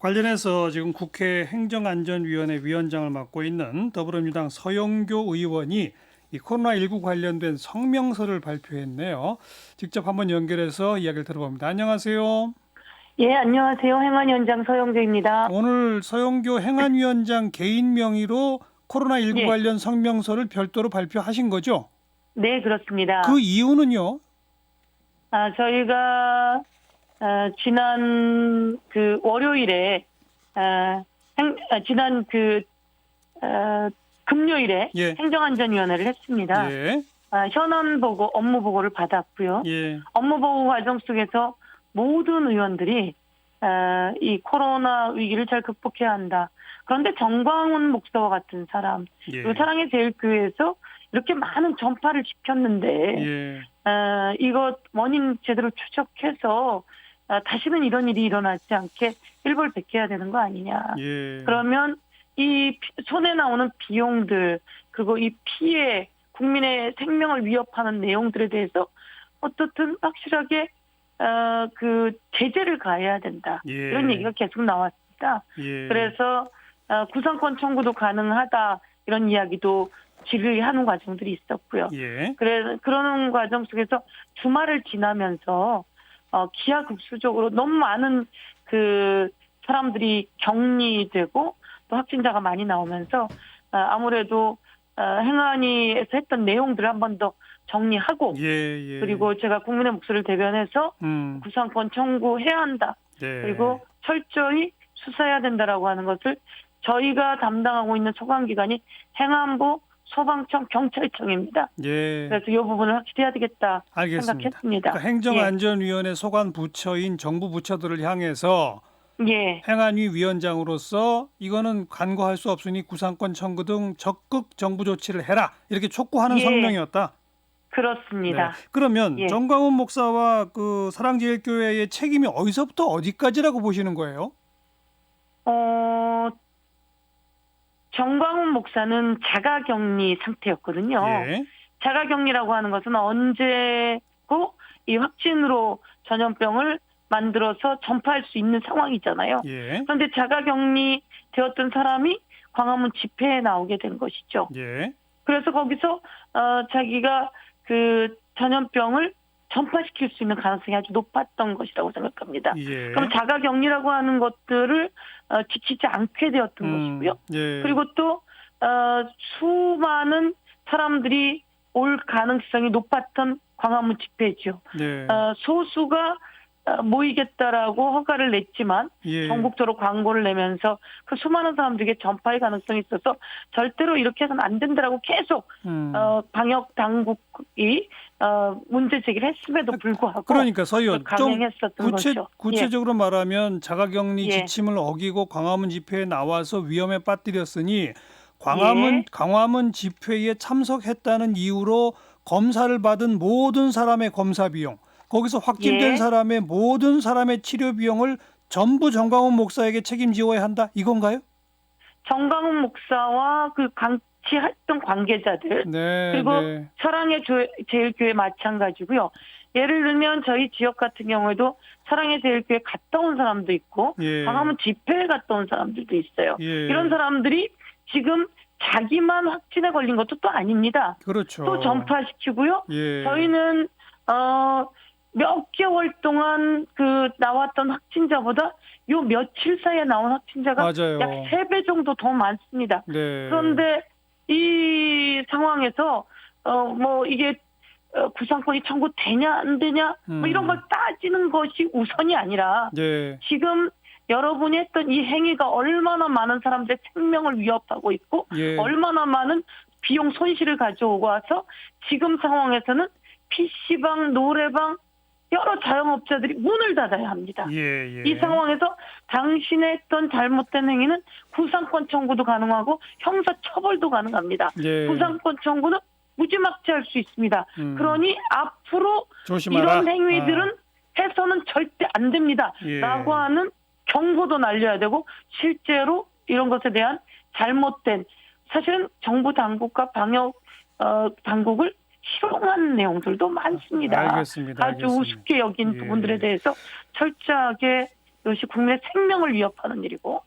관련해서 지금 국회 행정안전위원회 위원장을 맡고 있는 더불어민주당 서영교 의원이 이 코로나19 관련된 성명서를 발표했네요. 직접 한번 연결해서 이야기를 들어봅니다. 안녕하세요. 예, 안녕하세요. 행안위원장 서영조입니다. 오늘 서영교 행안위원장 개인 명의로 코로나19 예, 관련 성명서를 별도로 발표하신 거죠? 네, 그렇습니다. 그 이유는요? 저희가 지난 그 월요일에 지난 금요일에 예. 행정안전위원회를 했습니다. 예. 현안 보고 업무 보고를 받았고요. 예. 업무 보고 과정 속에서 모든 의원들이 이 코로나 위기를 잘 극복해야 한다. 그런데 정광훈 목사와 같은 사람, 예. 그리고 사랑의 제일교회에서 이렇게 많은 전파를 시켰는데 예. 이것 원인 제대로 추적해서 다시는 이런 일이 일어나지 않게 일벌백계해야 되는 거 아니냐. 예. 그러면 이 손에 나오는 비용들, 그리고 이 피해, 국민의 생명을 위협하는 내용들에 대해서 어떻든 확실하게 그 제재를 가해야 된다. 예. 이런 얘기가 계속 나왔습니다. 예. 그래서 구상권 청구도 가능하다, 이런 이야기도 질의하는 과정들이 있었고요. 예. 그러는 과정 속에서 주말을 지나면서 기하급수적으로 너무 많은 그 사람들이 격리되고 또 확진자가 많이 나오면서 아무래도 행안위에서 했던 내용들을 한 번 더 정리하고, 예. 그리고 제가 국민의 목소리를 대변해서 구상권 청구해야 한다. 네. 그리고 철저히 수사해야 된다라고 하는 것을 저희가 담당하고 있는 소관기관이 행안부, 소방청, 경찰청입니다. 예. 그래서 이 부분을 확실히 해야 되겠다 알겠습니다. 생각했습니다. 그러니까 행정안전위원회 소관 부처인 정부 부처들을 향해서 예, 행안위 위원장으로서 이거는 간과할 수 없으니 구상권 청구 등 적극 정부 조치를 해라, 이렇게 촉구하는 예. 성명이었다. 그렇습니다. 네. 그러면 예. 정광훈 목사와 그 사랑제일교회의 책임이 어디서부터 어디까지라고 보시는 거예요? 정광훈 목사는 자가격리 상태였거든요. 예. 자가격리라고 하는 것은 언제고 이 확진으로 전염병을 만들어서 전파할 수 있는 상황이잖아요. 예. 그런데 자가격리 되었던 사람이 광화문 집회에 나오게 된 것이죠. 예. 그래서 거기서 자기가 그 전염병을 전파시킬 수 있는 가능성이 아주 높았던 것이라고 생각합니다. 예. 그럼 자가격리라고 하는 것들을 지키지 않게 되었던 것이고요. 예. 그리고 또 수많은 사람들이 올 가능성이 높았던 광화문 집회죠. 네. 소수가 모이겠다라고 허가를 냈지만 예. 전국적으로 광고를 내면서 그 수많은 사람들에게 전파의 가능성이 있어서 절대로 이렇게 해서는 안 된다라고 계속 방역 당국이 문제 제기를 했음에도 불구하고, 그러니까 서 의원 좀 강행했었던 거죠. 구체적으로 말하면 자가격리 예. 지침을 어기고 광화문 집회에 나와서 위험에 빠뜨렸으니 예. 광화문 집회에 참석했다는 이유로 검사를 받은 모든 사람의 검사 비용, 거기서 확진된 예. 사람의 모든 사람의 치료 비용을 전부 정광훈 목사에게 책임지어야 한다, 이건가요? 정광훈 목사와 그 같이 했던 관계자들, 네. 그리고 네. 사랑의 제일교회 마찬가지고요. 예를 들면 저희 지역 같은 경우에도 사랑의 제일교회 갔다 온 사람도 있고, 예. 광화문 집회에 갔다 온 사람들도 있어요. 예. 이런 사람들이 지금 자기만 확진에 걸린 것도 또 아닙니다. 그렇죠. 또 전파시키고요. 예. 저희는 몇 개월 동안 그 나왔던 확진자보다 요 며칠 사이에 나온 확진자가 맞아요. 약 3배 정도 더 많습니다. 네. 그런데 이 상황에서 뭐 이게 구상권이 청구되냐 안 되냐 뭐 이런 걸 따지는 것이 우선이 아니라, 네. 지금 여러분이 했던 이 행위가 얼마나 많은 사람들의 생명을 위협하고 있고 예. 얼마나 많은 비용 손실을 가져오고 와서 지금 상황에서는 PC방, 노래방, 여러 자영업자들이 문을 닫아야 합니다. 예. 이 상황에서 당신의 했던 잘못된 행위는 구상권 청구도 가능하고 형사 처벌도 가능합니다. 예. 구상권 청구는 무지막지할 수 있습니다. 그러니 앞으로 조심하라. 이런 행위들은 해서는 절대 안 됩니다. 예. 라고 하는 경고도 날려야 되고, 실제로 이런 것에 대한 잘못된, 사실은 정부 당국과 방역 당국을 희롱하는 내용들도 많습니다. 알겠습니다. 아주 우습게 여긴 예. 부분들에 대해서 철저하게 이것이 국민의 생명을 위협하는 일이고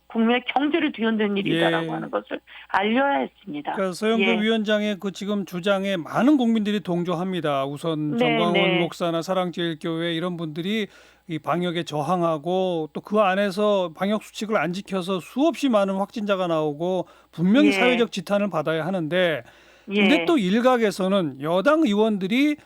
국민의 경제를 뒤흔드는 일이다라고 예. 하는 것을 알려야 했습니다. 그러니까 서영교 예. 위원장의 그 지금 주장에 많은 국민들이 동조합니다. 우선 네, 정광훈 네. 목사나 사랑제일교회 이런 분들이 이 방역에 저항하고 또 그 안에서 방역 수칙을 안 지켜서 수없이 많은 확진자가 나오고 분명히 예. 사회적 지탄을 받아야 하는데 예. 근데 또 일각에서는 여당 의원들이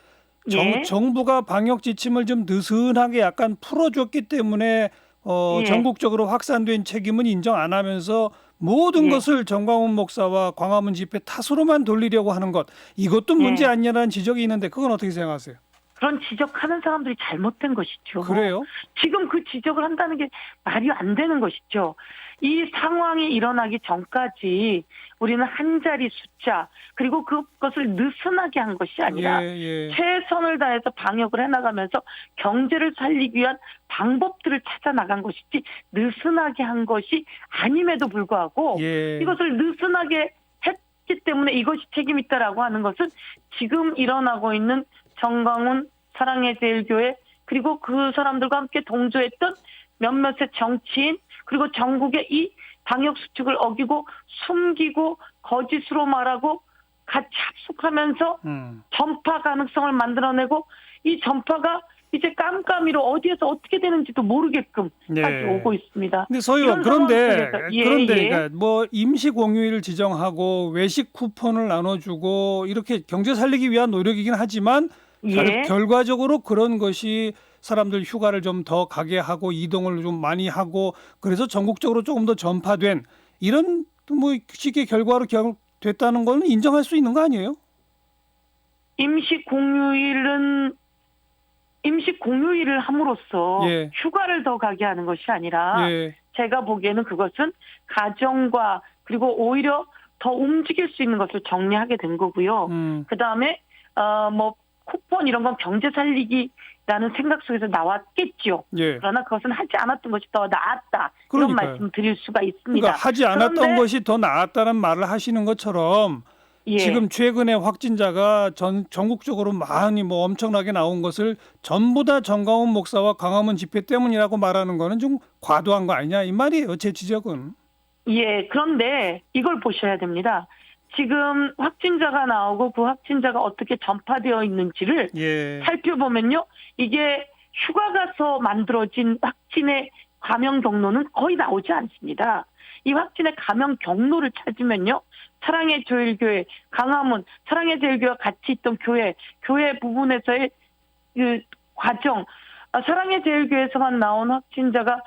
예. 정부가 방역 지침을 좀 느슨하게 약간 풀어줬기 때문에 예. 전국적으로 확산된 책임은 인정 안 하면서 모든 예. 것을 정광훈 목사와 광화문 집회 탓으로만 돌리려고 하는 것 이것도 문제 예. 아니냐라는 지적이 있는데 그건 어떻게 생각하세요? 그런 지적하는 사람들이 잘못된 것이죠. 그래요? 지금 그 지적을 한다는 게 말이 안 되는 것이죠. 이 상황이 일어나기 전까지 우리는 한 자리 숫자 그리고 그것을 느슨하게 한 것이 아니라 예. 최선을 다해서 방역을 해나가면서 경제를 살리기 위한 방법들을 찾아 나간 것이지 느슨하게 한 것이 아님에도 불구하고 예. 이것을 느슨하게 했기 때문에 이것이 책임 있다라고 하는 것은 지금 일어나고 있는 정광훈 사랑의 제일교회 그리고 그 사람들과 함께 동조했던 몇몇의 정치인 그리고 전국의 이 방역 수칙을 어기고 숨기고 거짓으로 말하고 같이 합숙하면서 전파 가능성을 만들어내고 이 전파가 이제 깜깜이로 어디에서 어떻게 되는지도 모르게끔까지 네. 오고 있습니다. 근데 서의원 이런 상황 그런데 속에서 예. 그러니까 뭐 임시 공휴일을 지정하고 외식 쿠폰을 나눠주고 이렇게 경제 살리기 위한 노력이긴 하지만 예. 결과적으로 그런 것이 사람들 휴가를 좀 더 가게 하고 이동을 좀 많이 하고 그래서 전국적으로 조금 더 전파된 이런 뭐 식의 결과로 됐다는 건 인정할 수 있는 거 아니에요? 임시 공휴일을 함으로써 예. 휴가를 더 가게 하는 것이 아니라 예. 제가 보기에는 그것은 가정과 그리고 오히려 더 움직일 수 있는 것을 정리하게 된 거고요. 그다음에 뭐 쿠폰 이런 건 경제 살리기라는 생각 속에서 나왔겠죠. 예. 그러나 그것은 하지 않았던 것이 더 나았다. 그러니까요. 이런 말씀 드릴 수가 있습니다. 그러니까 하지 않았던 그런데, 것이 더 나았다는 말을 하시는 것처럼 예. 지금 최근에 확진자가 전국적으로 많이 뭐 엄청나게 나온 것을 전부 다 정광훈 목사와 광화문 집회 때문이라고 말하는 거는 좀 과도한 거 아니냐 이 말이에요. 제 지적은. 예, 그런데 이걸 보셔야 됩니다. 지금 확진자가 나오고 그 확진자가 어떻게 전파되어 있는지를 예. 살펴보면요. 이게 휴가 가서 만들어진 확진의 감염 경로는 거의 나오지 않습니다. 이 확진의 감염 경로를 찾으면요. 사랑의 제일교회, 강화문, 사랑의 제일교회와 같이 있던 교회 부분에서의 그 과정, 사랑의 제일교회에서만 나온 확진자가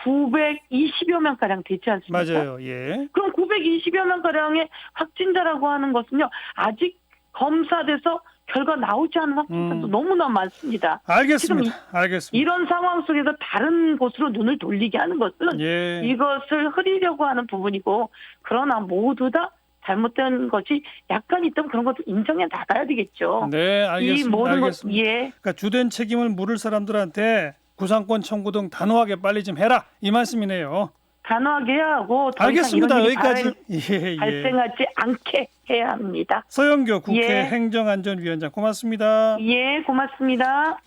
920여 명가량 되지 않습니까? 맞아요. 예. 그럼 920여 명가량의 확진자라고 하는 것은요. 아직 검사돼서 결과 나오지 않은 확진자도 너무나 많습니다. 알겠습니다. 지금 알겠습니다. 이런 상황 속에서 다른 곳으로 눈을 돌리게 하는 것은 예. 이것을 흐리려고 하는 부분이고 그러나 모두 다 잘못된 것이 약간 있다면 그런 것도 인정해 나가야 되겠죠. 네, 알겠습니다. 이 모든 알겠습니다. 예. 그러니까 주된 책임을 물을 사람들한테 구상권 청구 등 단호하게 빨리 좀 해라 이 말씀이네요. 단호하게 해야 하고 더 알겠습니다. 이상 이런 일이 여기까지. 발생하지 않게 해야 합니다. 서영교 국회 예. 행정안전위원장 고맙습니다. 예, 고맙습니다.